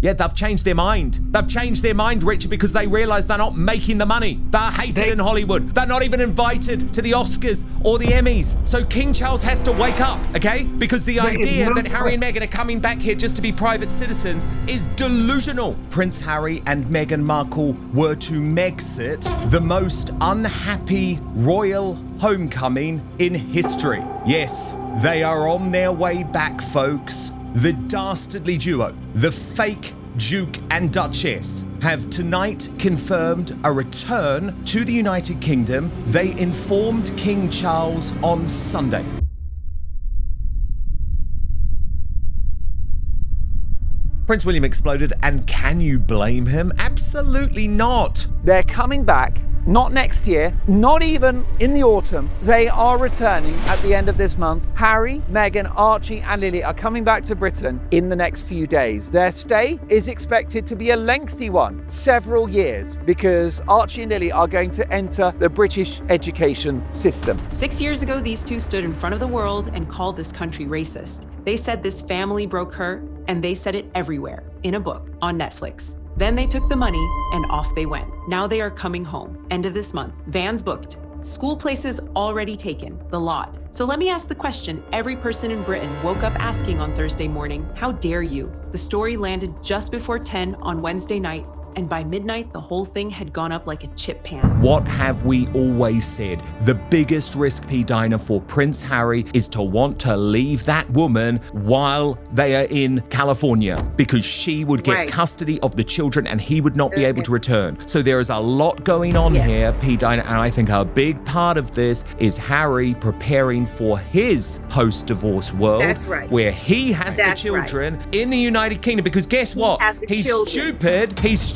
Yeah, they've changed their mind. They've changed their mind, Richard, because they realise they're not making the money. They're hated in Hollywood. They're not even invited to the Oscars or the Emmys. So King Charles has to wake up, okay? Because the idea that Harry and Meghan are coming back here just to be private citizens is delusional. Prince Harry and Meghan Markle were to Megxit the most unhappy royal homecoming in history. Yes, they are on their way back, folks. The dastardly duo, the fake Duke and Duchess, have tonight confirmed a return to the United Kingdom. They informed King Charles on Sunday. Prince William exploded, and can you blame him? Absolutely not. They're coming back, not next year, not even in the autumn. They are returning at the end of this month. Harry, Meghan, Archie and Lily are coming back to Britain in the next few days. Their stay is expected to be a lengthy one, several years, because Archie and Lily are going to enter the British education system. 6 years ago, these two stood in front of the world and called this country racist. They said this family broke her, and they said it everywhere, in a book, on Netflix. Then they took the money and off they went. Now they are coming home, end of this month. Vans booked, school places already taken, the lot. So let me ask the question every person in Britain woke up asking on Thursday morning: how dare you? The story landed just before 10 on Wednesday night, and by midnight, the whole thing had gone up like a chip pan. What have we always said? The biggest risk, P. Dinah, for Prince Harry is to want to leave that woman while they are in California, because she would get custody of the children and he would not be able to return. So there is a lot going on here, P. Dinah, and I think a big part of this is Harry preparing for his post-divorce world, where he has the children in the United Kingdom, because guess what? He's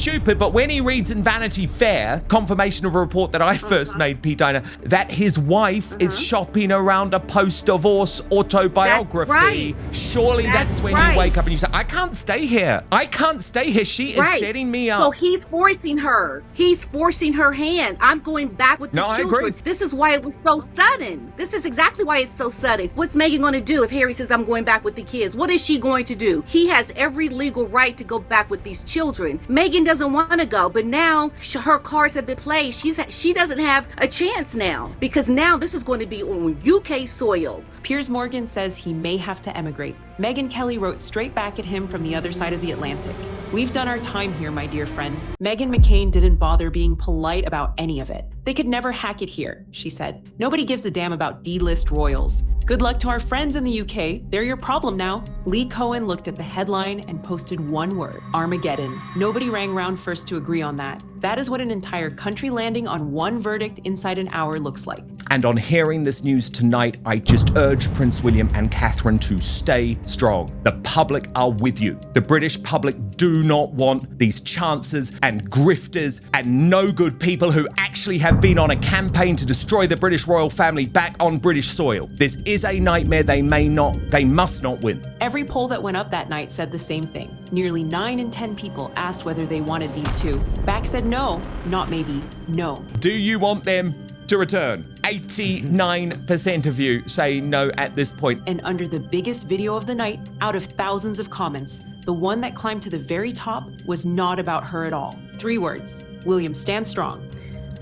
stupid, but when he reads in Vanity Fair, confirmation of a report that I first made, P. Dinah, that his wife is shopping around a post-divorce autobiography, surely that's when you wake up and you say, I can't stay here. I can't stay here. She is setting me up. So he's forcing her. He's forcing her hand. I'm going back with the children. I agree. This is why it was so sudden. This is exactly why it's so sudden. What's Meghan going to do if Harry says, I'm going back with the kids? What is she going to do? He has every legal right to go back with these children. Meghan doesn't want to go, but now her cards have been played. She doesn't have a chance now, because now this is going to be on UK soil. Piers Morgan says he may have to emigrate. Megyn Kelly wrote straight back at him from the other side of the Atlantic. We've done our time here, my dear friend. Meghan McCain didn't bother being polite about any of it. They could never hack it here, she said. Nobody gives a damn about D-list royals. Good luck to our friends in the UK. They're your problem now. Lee Cohen looked at the headline and posted one word: Armageddon. Nobody rang round first to agree on that. That is what an entire country landing on one verdict inside an hour looks like. And on hearing this news tonight, I just urge Prince William and Catherine to stay strong. The public are with you. The British public do not want these chancers and grifters and no good people who actually have been on a campaign to destroy the British royal family back on British soil. This is a nightmare. They must not win. Every poll that went up that night said the same thing. Nearly 9 in 10 people asked whether they wanted these two. Back said no, not maybe, no. Do you want them to return? 89% of you say no at this point. And under the biggest video of the night, out of thousands of comments, the one that climbed to the very top was not about her at all. 3 words: William, stand strong.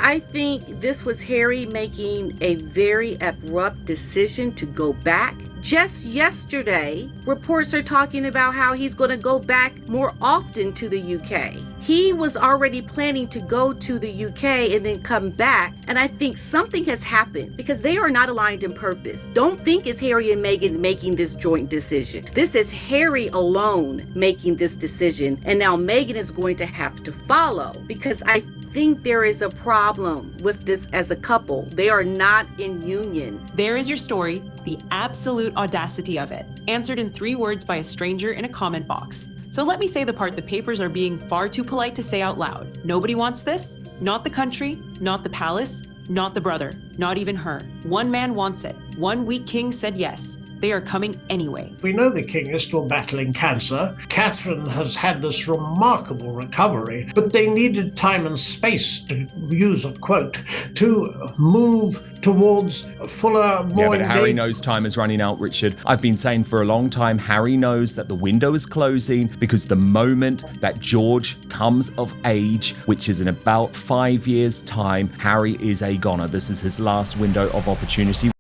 I think this was Harry making a very abrupt decision to go back. Just yesterday, reports are talking about how he's going to go back more often to the UK. He was already planning to go to the UK and then come back. And I think something has happened, because they are not aligned in purpose. Don't think it's Harry and Meghan making this joint decision. This is Harry alone making this decision. And now Meghan is going to have to follow, because I think there is a problem with this as a couple. They are not in union. There is your story, the absolute audacity of it, answered in 3 words by a stranger in a comment box. So let me say the part the papers are being far too polite to say out loud. Nobody wants this, not the country, not the palace, not the brother, not even her. One man wants it. One weak king said yes. They are coming anyway. We know the king is still battling cancer. Catherine has had this remarkable recovery, but they needed time and space, to use a quote, to move towards fuller, more but Harry knows time is running out, Richard. I've been saying for a long time, Harry knows that the window is closing because the moment that George comes of age, which is in about 5 years' time, Harry is a goner. This is his last window of opportunity.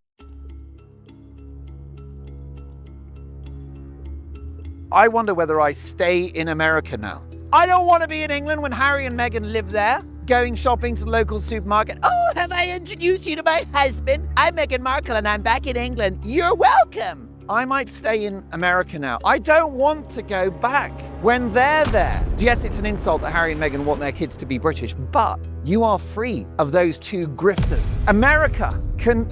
I wonder whether I stay in America now. I don't want to be in England when Harry and Meghan live there, going shopping to the local supermarket. Oh, have I introduced you to my husband? I'm Meghan Markle and I'm back in England. You're welcome. I might stay in America now. I don't want to go back when they're there. Yes, it's an insult that Harry and Meghan want their kids to be British, but you are free of those two grifters. America can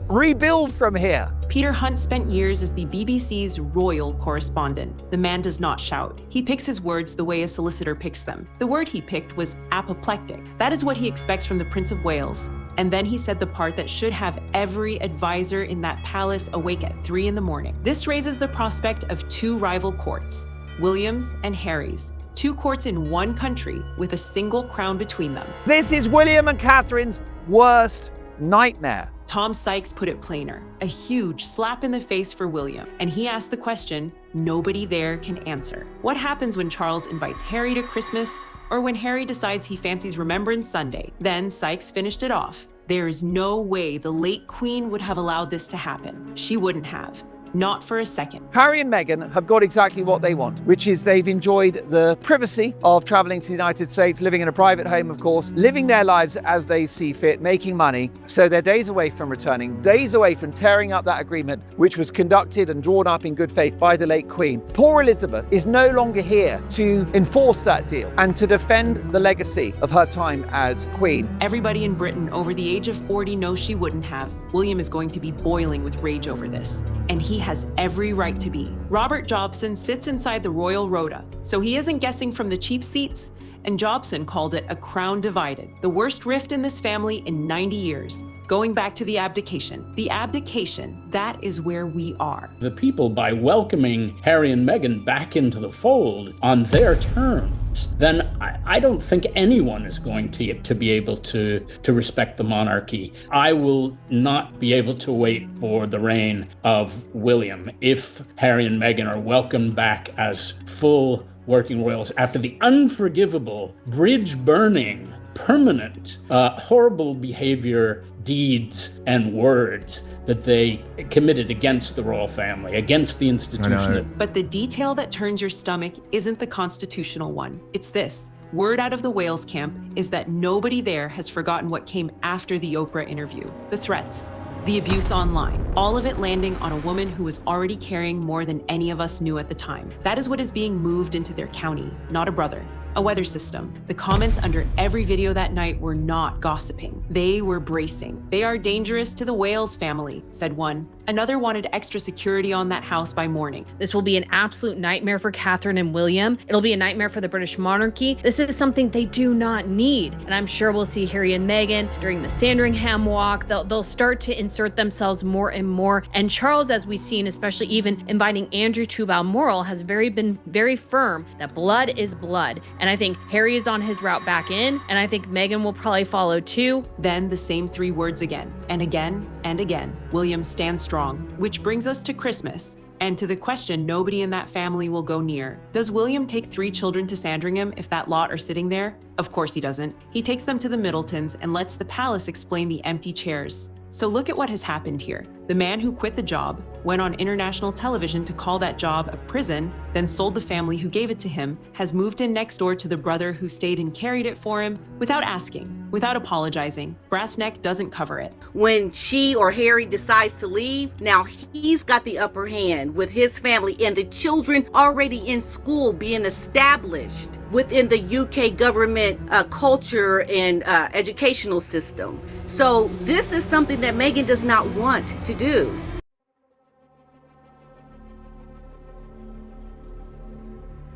rebuild from here. Peter Hunt spent years as the BBC's royal correspondent. The man does not shout. He picks his words the way a solicitor picks them. The word he picked was apoplectic. That is what he expects from the Prince of Wales. And then he said the part that should have every advisor in that palace awake at 3 a.m. This raises the prospect of two rival courts, William's and Harry's. Two courts in one country with a single crown between them. This is William and Catherine's worst nightmare. Tom Sykes put it plainer, a huge slap in the face for William, and he asked the question nobody there can answer. What happens when Charles invites Harry to Christmas, or when Harry decides he fancies Remembrance Sunday? Then Sykes finished it off. There is no way the late Queen would have allowed this to happen. She wouldn't have. Not for a second. Harry and Meghan have got exactly what they want, which is they've enjoyed the privacy of traveling to the United States, living in a private home, of course, living their lives as they see fit, making money. So they're days away from returning, days away from tearing up that agreement, which was conducted and drawn up in good faith by the late Queen. Poor Elizabeth is no longer here to enforce that deal and to defend the legacy of her time as Queen. Everybody in Britain over the age of 40 knows she wouldn't have. William is going to be boiling with rage over this, and he has every right to be. Robert Jobson sits inside the royal rota, so he isn't guessing from the cheap seats, and Jobson called it a crown divided, the worst rift in this family in 90 years. Going back to the abdication. The abdication, that is where we are. The people, by welcoming Harry and Meghan back into the fold on their terms, then I don't think anyone is going to be able to respect the monarchy. I will not be able to wait for the reign of William if Harry and Meghan are welcomed back as full working royals after the unforgivable, bridge-burning, permanent, horrible behavior, deeds, and words that they committed against the royal family, against the institution. But the detail that turns your stomach isn't the constitutional one. It's this. Word out of the Wales camp is that nobody there has forgotten what came after the Oprah interview. The threats, the abuse online, all of it landing on a woman who was already carrying more than any of us knew at the time. That is what is being moved into their county, not a brother. A weather system. The comments under every video that night were not gossiping. They were bracing. They are dangerous to the Wales family, said one. Another wanted extra security on that house by morning. This will be an absolute nightmare for Catherine and William. It'll be a nightmare for the British monarchy. This is something they do not need. And I'm sure we'll see Harry and Meghan during the Sandringham walk. They'll start to insert themselves more and more. And Charles, as we've seen, especially even inviting Andrew to Balmoral, has been very firm that blood is blood. And I think Harry is on his route back in, and I think Meghan will probably follow too. Then the same three words again, and again, and again. William stands strong, which brings us to Christmas, and to the question nobody in that family will go near. Does William take 3 children to Sandringham if that lot are sitting there? Of course he doesn't. He takes them to the Middletons and lets the palace explain the empty chairs. So look at what has happened here. The man who quit the job, went on international television to call that job a prison, then sold the family who gave it to him, has moved in next door to the brother who stayed and carried it for him without asking, without apologizing. Brass neck doesn't cover it. When she or Harry decides to leave, now he's got the upper hand with his family and the children already in school being established within the UK government culture and educational system. So this is something that Meghan does not want to do.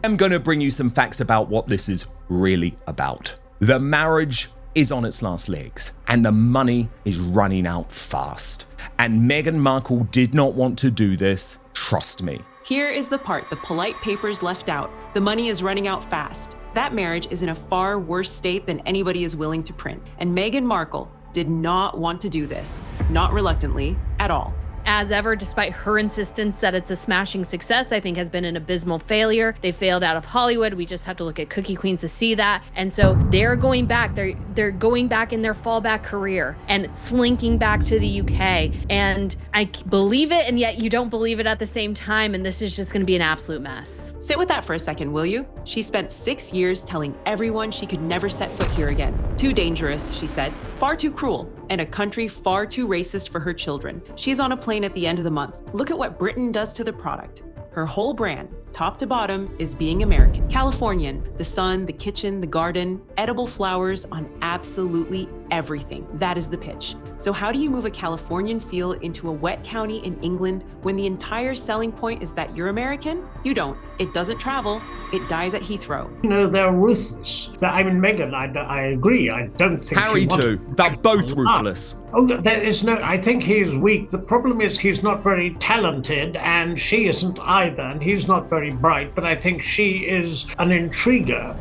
I'm going to bring you some facts about what this is really about. The marriage is on its last legs, and the money is running out fast. And Meghan Markle did not want to do this. Trust me. Here is the part the polite papers left out. The money is running out fast. That marriage is in a far worse state than anybody is willing to print. And Meghan Markle did not want to do this. Not reluctantly, at all. As ever, despite her insistence that it's a smashing success, I think has been an abysmal failure. They failed out of Hollywood. We just have to look at Cookie Queens to see that. And so they're going back. They're going back in their fallback career and slinking back to the UK. And I believe it, and yet you don't believe it at the same time. And this is just going to be an absolute mess. Sit with that for a second, will you? She spent 6 years telling everyone she could never set foot here again. Too dangerous, she said. Far too cruel. And a country far too racist for her children. She's on a plane at the end of the month. Look at what Britain does to the product. Her whole brand, top to bottom, is being American. Californian, the sun, the kitchen, the garden, edible flowers on absolutely everything. That is the pitch. So how do you move a Californian feel into a wet county in England when the entire selling point is that you're American? You don't. It doesn't travel. It dies at Heathrow. They're ruthless. I mean, Meghan, I agree. I don't think Harry too. They're both ruthless. Oh, there is no, I think he's weak. The problem is he's not very talented and she isn't either, and he's not very bright, but I think she is an intriguer.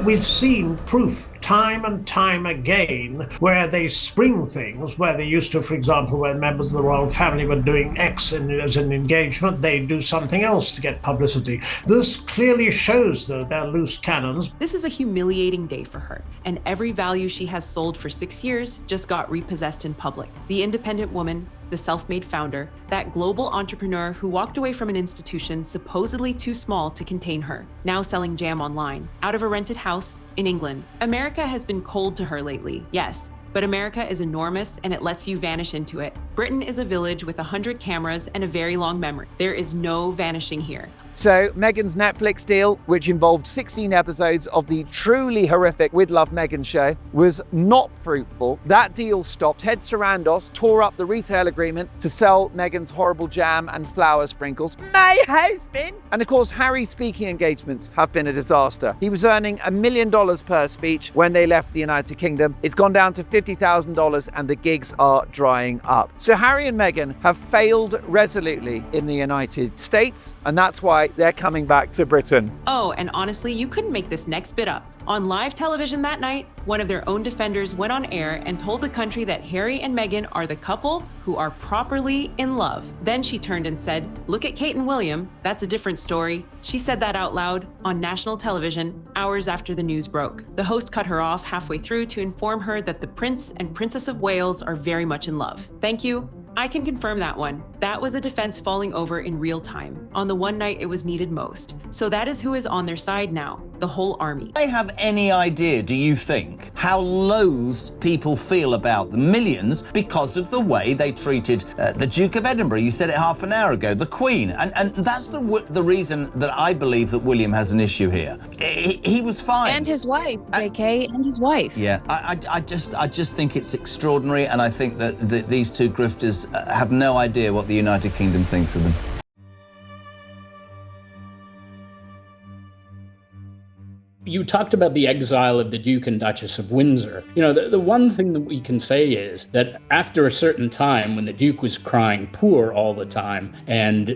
We've seen proof time and time again where they spring things, where they used to, for example, when members of the royal family were doing X as an engagement, they do something else to get publicity. This clearly shows, though, they're loose cannons. This is a humiliating day for her, and every value she has sold for 6 years just got repossessed in public. The independent woman, the self-made founder, that global entrepreneur who walked away from an institution supposedly too small to contain her, now selling jam online, out of a rented house in England. America has been cold to her lately, yes, but America is enormous and it lets you vanish into it. Britain is a village with 100 cameras and a very long memory. There is no vanishing here. So Meghan's Netflix deal, which involved 16 episodes of the truly horrific With Love Meghan show, was not fruitful. That deal stopped. Ted Sarandos tore up the retail agreement to sell Meghan's horrible jam and flower sprinkles. My husband! And of course, Harry's speaking engagements have been a disaster. He was earning $1 million per speech when they left the United Kingdom. It's gone down to $50,000 and the gigs are drying up. So Harry and Meghan have failed resolutely in the United States, and that's why they're coming back to Britain. Oh, and honestly, you couldn't make this next bit up. On live television that night, one of their own defenders went on air and told the country that Harry and Meghan are the couple who are properly in love. Then she turned and said, "Look at Kate and William, that's a different story." She said that out loud on national television hours after the news broke. The host cut her off halfway through to inform her that the Prince and Princess of Wales are very much in love. Thank you. I can confirm that one. That was a defense falling over in real time, on the one night it was needed most. So that is who is on their side now, the whole army. Do they have any idea, do you think, how loathed people feel about the millions because of the way they treated the Duke of Edinburgh? You said it half an hour ago, the Queen. And that's the reason that I believe that William has an issue here. He was fine. And his wife, JK, and his wife. Yeah, I just think it's extraordinary, and I think that these two grifters have no idea what the United Kingdom thinks of them. You talked about the exile of the Duke and Duchess of Windsor. You know, the one thing that we can say is that after a certain time, when the Duke was crying poor all the time and,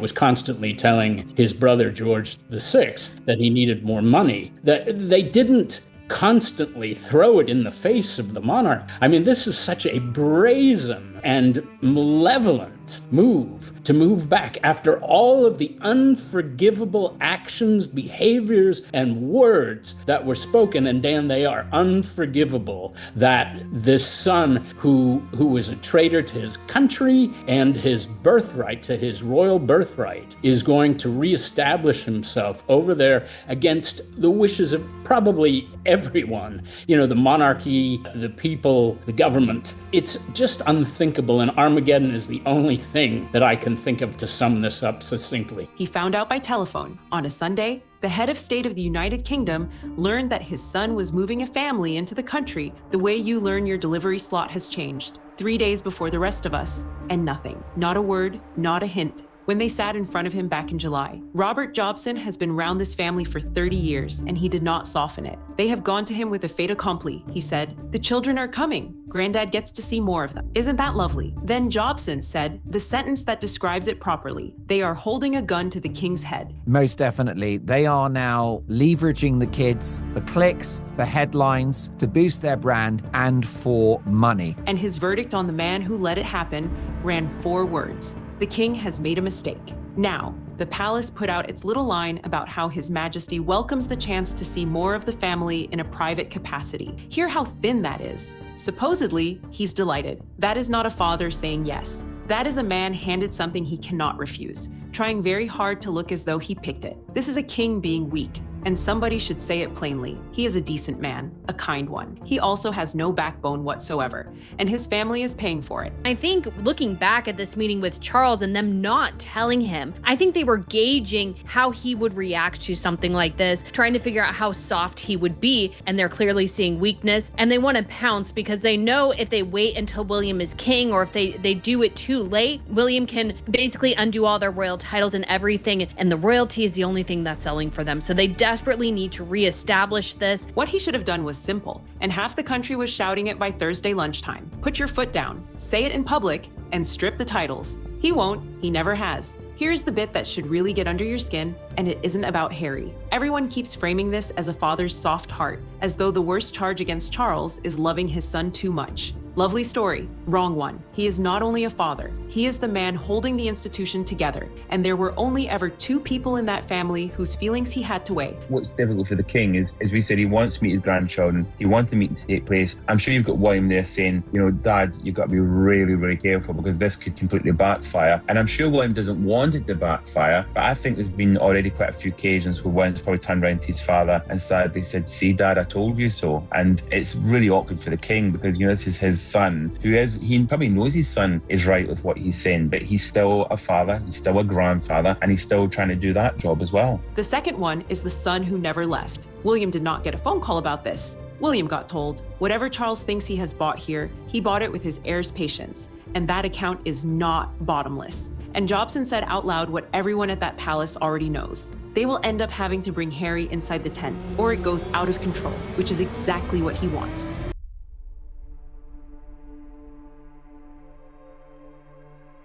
was constantly telling his brother George VI that he needed more money, that they didn't constantly throw it in the face of the monarch. I mean, this is such a brazen and malevolent move to move back after all of the unforgivable actions, behaviors, and words that were spoken. And Dan, they are unforgivable. That this son who was a traitor to his country and his birthright, to his royal birthright, is going to reestablish himself over there against the wishes of probably everyone. You know, the monarchy, the people, the government. It's just unthinkable, and Armageddon is the only thing that I can think of to sum this up succinctly. He found out by telephone on a Sunday. The head of state of the United Kingdom learned that his son was moving a family into the country the way you learn your delivery slot has changed, 3 days before the rest of us, and nothing. Not a word, not a hint. when they sat in front of him back in July. Robert Jobson has been around this family for 30 years, and he did not soften it. They have gone to him with a fait accompli. He said, "The children are coming. Granddad gets to see more of them. Isn't that lovely?" Then Jobson said the sentence that describes it properly: "They are holding a gun to the king's head." Most definitely. They are now leveraging the kids for clicks, for headlines, to boost their brand, and for money. And his verdict on the man who let it happen ran 4 words: "The king has made a mistake." Now, the palace put out its little line about how His Majesty welcomes the chance to see more of the family in a private capacity. Hear how thin that is. Supposedly, he's delighted. That is not a father saying yes. That is a man handed something he cannot refuse, trying very hard to look as though he picked it. This is a king being weak, and somebody should say it plainly. He is a decent man, a kind one. He also has no backbone whatsoever, and his family is paying for it. I think looking back at this meeting with Charles and them not telling him, I think they were gauging how he would react to something like this, trying to figure out how soft he would be, and they're clearly seeing weakness, and they want to pounce because they know if they wait until William is king, or if they do it too late, William can basically undo all their royal titles and everything, and the royalty is the only thing that's selling for them. So they desperately need to reestablish this. What he should have done was simple, and half the country was shouting it by Thursday lunchtime. Put your foot down, say it in public, and strip the titles. He won't, he never has. Here's the bit that should really get under your skin, and it isn't about Harry. Everyone keeps framing this as a father's soft heart, as though the worst charge against Charles is loving his son too much. Lovely story, wrong one. He is not only a father, he is the man holding the institution together, and there were only ever 2 people in that family whose feelings he had to weigh. What's difficult for the king is, as we said, he wants to meet his grandchildren. He wants the meeting to take place. I'm sure you've got William there saying, Dad, you've got to be really, really careful because this could completely backfire. And I'm sure William doesn't want it to backfire, but I think there's been already quite a few occasions where William's probably turned around to his father and sadly said, "See, Dad, I told you so." And it's really awkward for the king because, this is his son, he probably knows his son is right with what he's saying, but he's still a father, he's still a grandfather, and he's still trying to do that job as well. The second one is the son who never left. William did not get a phone call about this. William got told, whatever Charles thinks he has bought here, he bought it with his heir's patience, and that account is not bottomless. And Jobson said out loud what everyone at that palace already knows. They will end up having to bring Harry inside the tent, or it goes out of control, which is exactly what he wants.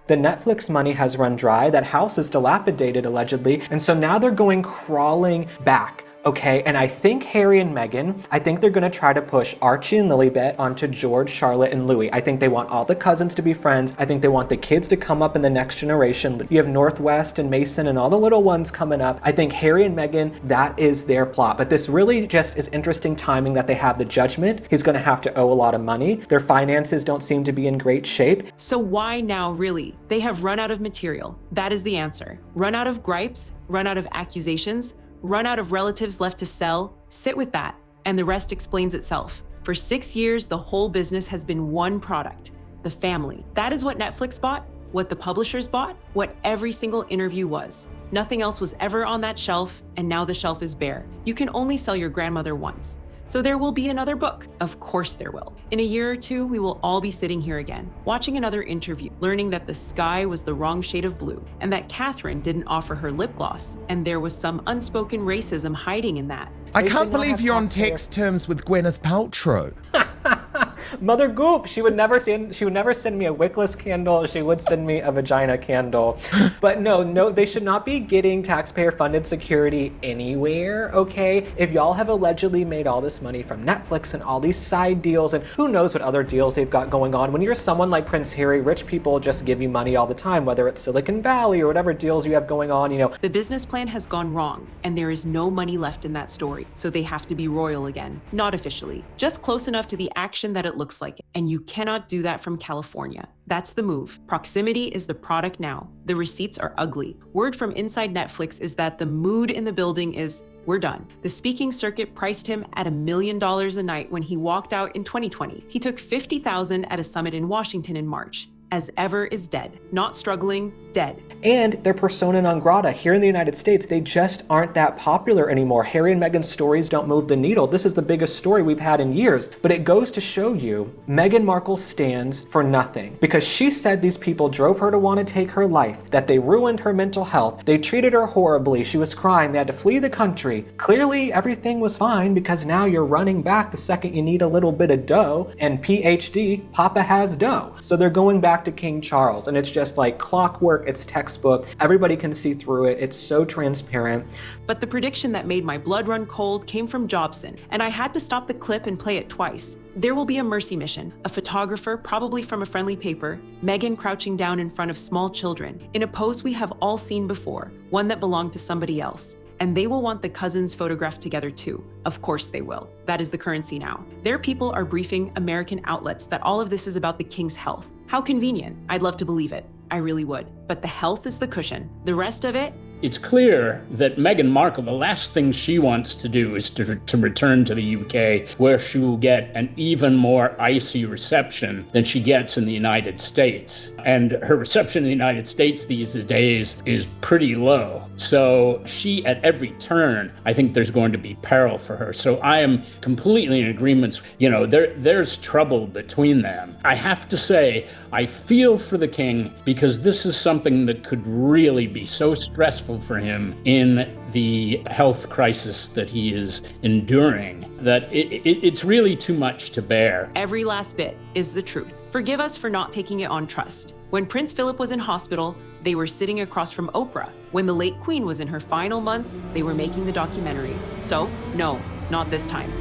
The Netflix money has run dry, that house is dilapidated allegedly, and so now they're going crawling back. Okay, and I think Harry and Meghan, I think they're gonna try to push Archie and Lilibet onto George, Charlotte, and Louis. I think they want all the cousins to be friends. I think they want the kids to come up in the next generation. You have Northwest and Mason and all the little ones coming up. I think Harry and Meghan, that is their plot. But this really just is interesting timing that they have the judgment. He's gonna have to owe a lot of money. Their finances don't seem to be in great shape. So why now, really? They have run out of material. That is the answer. Run out of gripes, run out of accusations, run out of relatives left to sell. Sit with that, and the rest explains itself. For 6 years, the whole business has been one product, the family. That is what Netflix bought, what the publishers bought, what every single interview was. Nothing else was ever on that shelf, and now the shelf is bare. You can only sell your grandmother once. So there will be another book. Of course there will. In a year or 2, we will all be sitting here again, watching another interview, learning that the sky was the wrong shade of blue, and that Catherine didn't offer her lip gloss, and there was some unspoken racism hiding in that. I can't believe you're on text terms with Gwyneth Paltrow. Mother Goop, she would never send me a wickless candle. She would send me a vagina candle. But no, they should not be getting taxpayer-funded security anywhere, okay? If y'all have allegedly made all this money from Netflix and all these side deals, and who knows what other deals they've got going on. When you're someone like Prince Harry, rich people just give you money all the time, whether it's Silicon Valley or whatever deals you have going on, The business plan has gone wrong, and there is no money left in that story, so they have to be royal again. Not officially, just close enough to the action that it looks like it. And you cannot do that from California. That's the move. Proximity is the product now. The receipts are ugly. Word from inside Netflix is that the mood in the building is, we're done. The speaking circuit priced him at $1 million a night when he walked out in 2020. He took $50,000 at a summit in Washington in March. As ever is dead. Not struggling, dead. And they're persona non grata. Here in the United States, they just aren't that popular anymore. Harry and Meghan's stories don't move the needle. This is the biggest story we've had in years. But it goes to show you, Meghan Markle stands for nothing. Because she said these people drove her to want to take her life, that they ruined her mental health, they treated her horribly, she was crying, they had to flee the country. Clearly, everything was fine because now you're running back the second you need a little bit of dough, and PhD, Papa has dough. So they're going back to King Charles, and it's just like clockwork, it's textbook, everybody can see through it, it's so transparent. But the prediction that made my blood run cold came from Jobson, and I had to stop the clip and play it twice. There will be a mercy mission, a photographer, probably from a friendly paper, Meghan crouching down in front of small children, in a pose we have all seen before, one that belonged to somebody else. And they will want the cousins photographed together too. Of course they will. That is the currency now. Their people are briefing American outlets that all of this is about the king's health. How convenient. I'd love to believe it. I really would. But the health is the cushion. The rest of it, It's clear that Meghan Markle, the last thing she wants to do is to return to the UK, where she will get an even more icy reception than she gets in the United States. And her reception in the United States these days is pretty low. So she, at every turn, I think there's going to be peril for her. So I am completely in agreement. You know, there's trouble between them. I have to say, I feel for the king because this is something that could really be so stressful for him in the health crisis that he is enduring that it's really too much to bear. Every last bit is the truth. Forgive us for not taking it on trust. When Prince Philip was in hospital, they were sitting across from Oprah. When the late Queen was in her final months, they were making the documentary. So, no, not this time.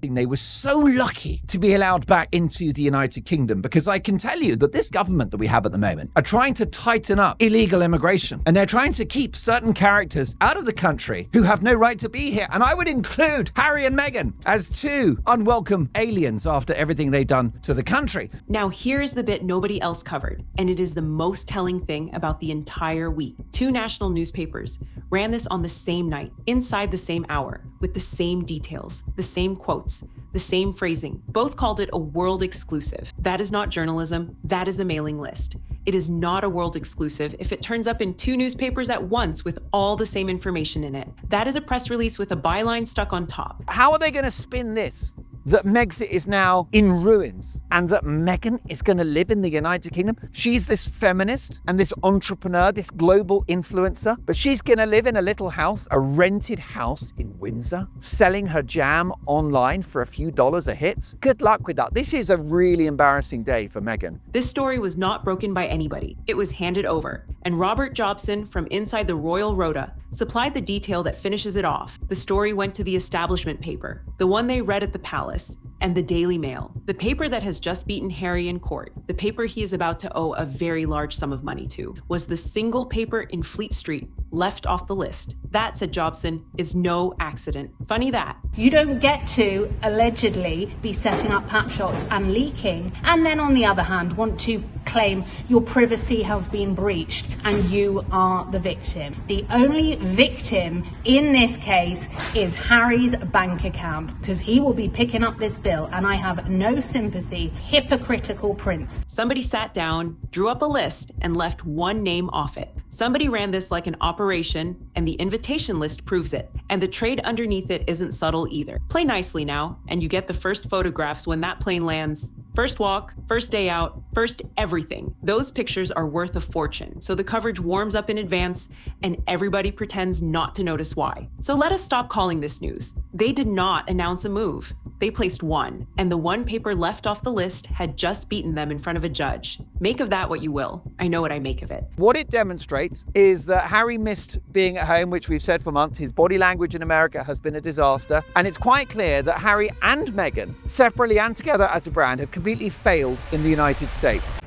They were so lucky to be allowed back into the United Kingdom, because I can tell you that this government that we have at the moment are trying to tighten up illegal immigration, and they're trying to keep certain characters out of the country who have no right to be here. And I would include Harry and Meghan as two unwelcome aliens after everything they've done to the country. Now here's the bit nobody else covered, and it is the most telling thing about the entire week. 2 national newspapers ran this on the same night, inside the same hour, with the same details, the same quotes, the same phrasing. Both called it a world exclusive. That is not journalism, that is a mailing list. It is not a world exclusive if it turns up in 2 newspapers at once with all the same information in it. That is a press release with a byline stuck on top. How are they going to spin this? That Megxit is now in ruins and that Meghan is going to live in the United Kingdom. She's this feminist and this entrepreneur, this global influencer, but she's going to live in a little house, a rented house in Windsor, selling her jam online for a few dollars a hit. Good luck with that. This is a really embarrassing day for Meghan. This story was not broken by anybody. It was handed over. And Robert Jobson from inside the Royal Rota supplied the detail that finishes it off. The story went to the establishment paper, the one they read at the palace, and the Daily Mail, the paper that has just beaten Harry in court, the paper he is about to owe a very large sum of money to, was the single paper in Fleet Street left off the list. That, said Jobson, is no accident. Funny that. You don't get to allegedly be setting up pap shots and leaking, and then on the other hand want to claim your privacy has been breached and you are the victim. The only victim in this case is Harry's bank account, because he will be picking up this bill, and I have no sympathy. Hypocritical prince. Somebody sat down, drew up a list, and left one name off it. Somebody ran this like an operation, and the invitation list proves it. And the trade underneath it isn't subtle either. Play nicely now, and you get the first photographs when that plane lands. First walk, first day out, first everything. Those pictures are worth a fortune, so the coverage warms up in advance, and everybody pretends not to notice why. So let us stop calling this news. They did not announce a move. They placed one, and the one paper left off the list had just beaten them in front of a judge. Make of that what you will. I know what I make of it. What it demonstrates is that Harry missed being at home, which we've said for months. His body language in America has been a disaster. And it's quite clear that Harry and Meghan, separately and together as a brand, have completely failed in the United States.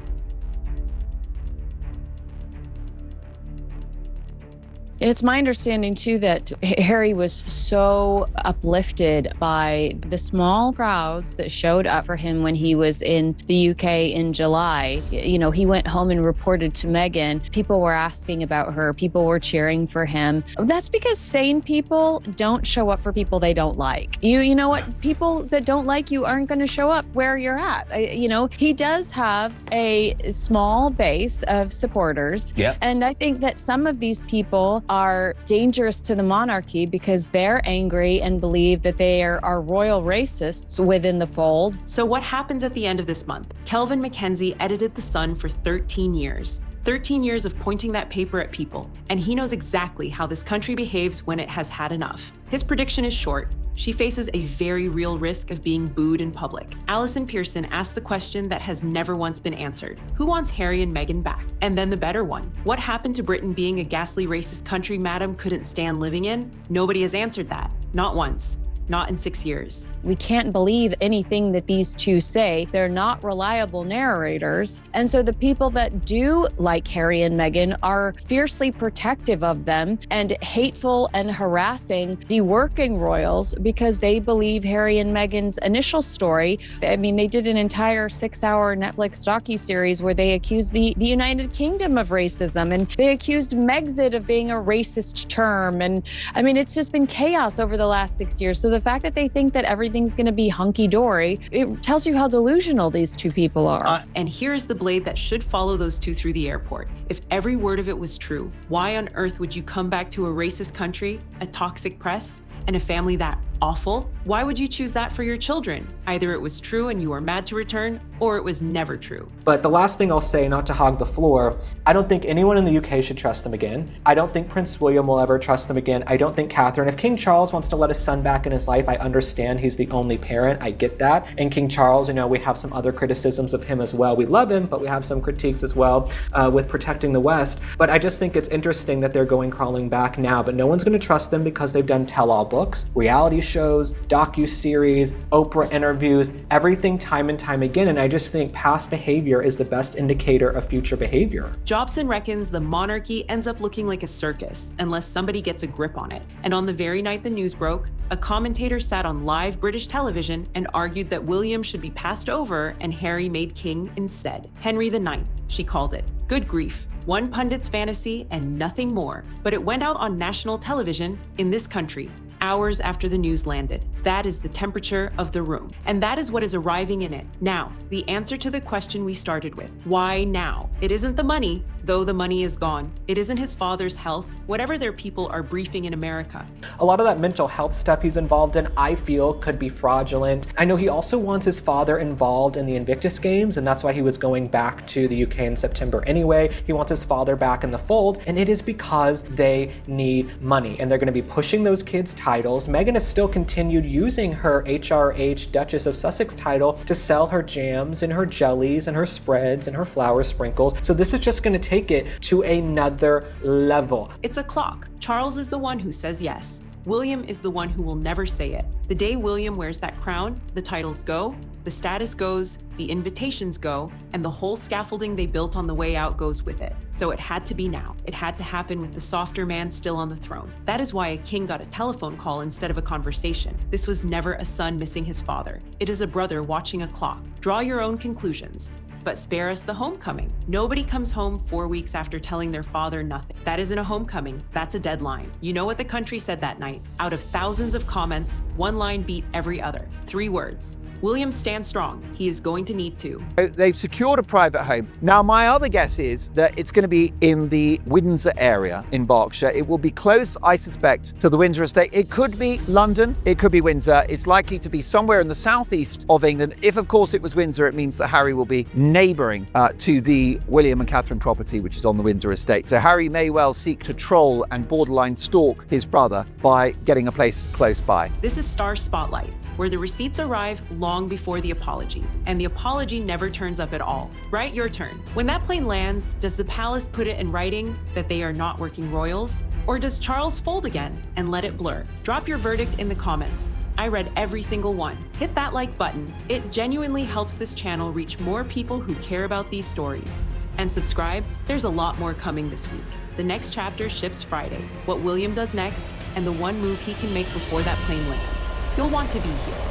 It's my understanding, too, that Harry was so uplifted by the small crowds that showed up for him when he was in the UK in July. You know, he went home and reported to Meghan. People were asking about her. People were cheering for him. That's because sane people don't show up for people they don't like. You know what? People that don't like you aren't going to show up where you're at. You know, he does have a small base of supporters. Yeah. And I think that some of these people are dangerous to the monarchy because they're angry and believe that they are royal racists within the fold. So what happens at the end of this month? Kelvin MacKenzie edited The Sun for 13 years. 13 years of pointing that paper at people, and he knows exactly how this country behaves when it has had enough. His prediction is short. She faces a very real risk of being booed in public. Alison Pearson asked the question that has never once been answered. Who wants Harry and Meghan back? And then the better one. What happened to Britain being a ghastly racist country Madam couldn't stand living in? Nobody has answered that. Not once. Not in 6 years. We can't believe anything that these two say. They're not reliable narrators. And so the people that do like Harry and Meghan are fiercely protective of them and hateful and harassing the working royals because they believe Harry and Meghan's initial story. I mean, they did an entire 6-hour Netflix docuseries where they accused the United Kingdom of racism, and they accused Megxit of being a racist term. And I mean, it's just been chaos over the last 6 years. So the fact that they think that everything's going to be hunky-dory, it tells you how delusional these two people are. And here's the blade that should follow those two through the airport. If every word of it was true, why on earth would you come back to a racist country, a toxic press, and a family that awful? Why would you choose that for your children? Either it was true and you were mad to return, or it was never true. But the last thing I'll say, not to hog the floor, I don't think anyone in the UK should trust them again. I don't think Prince William will ever trust them again. I don't think Catherine. If King Charles wants to let his son back in his life, I understand he's the only parent. I get that. And King Charles, you know, we have some other criticisms of him as well. We love him, but we have some critiques as well with protecting the West. But I just think it's interesting that they're going crawling back now, but no one's going to trust them because they've done tell-all books, reality shows, docu-series, Oprah interviews, everything time and time again. And I just think past behavior is the best indicator of future behavior. Jobson reckons the monarchy ends up looking like a circus unless somebody gets a grip on it. And on the very night the news broke, a commentator sat on live British television and argued that William should be passed over and Harry made king instead. Henry IX, she called it. Good grief. One pundit's fantasy and nothing more. But it went out on national television in this country, hours after the news landed. That is the temperature of the room. And that is what is arriving in it. Now, the answer to the question we started with. Why now? It isn't the money, though the money is gone. It isn't his father's health, whatever their people are briefing in America. A lot of that mental health stuff he's involved in, I feel, could be fraudulent. I know he also wants his father involved in the Invictus Games, and that's why he was going back to the UK in September anyway. He wants his father back in the fold, and it is because they need money, and they're going to be pushing those kids' titles. Meghan has still continued using her HRH Duchess of Sussex title to sell her jams and her jellies and her spreads and her flour sprinkles. So this is just going to take it to another level. It's a clock. Charles is the one who says yes. William is the one who will never say it. The day William wears that crown, the titles go, the status goes, the invitations go, and the whole scaffolding they built on the way out goes with it. So it had to be now. It had to happen with the softer man still on the throne. That is why a king got a telephone call instead of a conversation. This was never a son missing his father. It is a brother watching a clock. Draw your own conclusions. But spare us the homecoming. Nobody comes home 4 weeks after telling their father nothing. That isn't a homecoming, that's a deadline. You know what the country said that night? Out of thousands of comments, one line beat every other. 3 words. William, stand strong. He is going to need to. They've secured a private home. Now, my other guess is that it's going to be in the Windsor area in Berkshire. It will be close, I suspect, to the Windsor estate. It could be London. It could be Windsor. It's likely to be somewhere in the southeast of England. If, of course, it was Windsor, it means that Harry will be neighbouring to the William and Catherine property, which is on the Windsor estate. So Harry may well seek to troll and borderline stalk his brother by getting a place close by. This is Star Spotlight, where the receipts arrive long before the apology, and the apology never turns up at all. Right, your turn. When that plane lands, does the palace put it in writing that they are not working royals? Or does Charles fold again and let it blur? Drop your verdict in the comments. I read every single one. Hit that like button. It genuinely helps this channel reach more people who care about these stories. And subscribe, there's a lot more coming this week. The next chapter ships Friday, what William does next, and the one move he can make before that plane lands. You'll want to be here.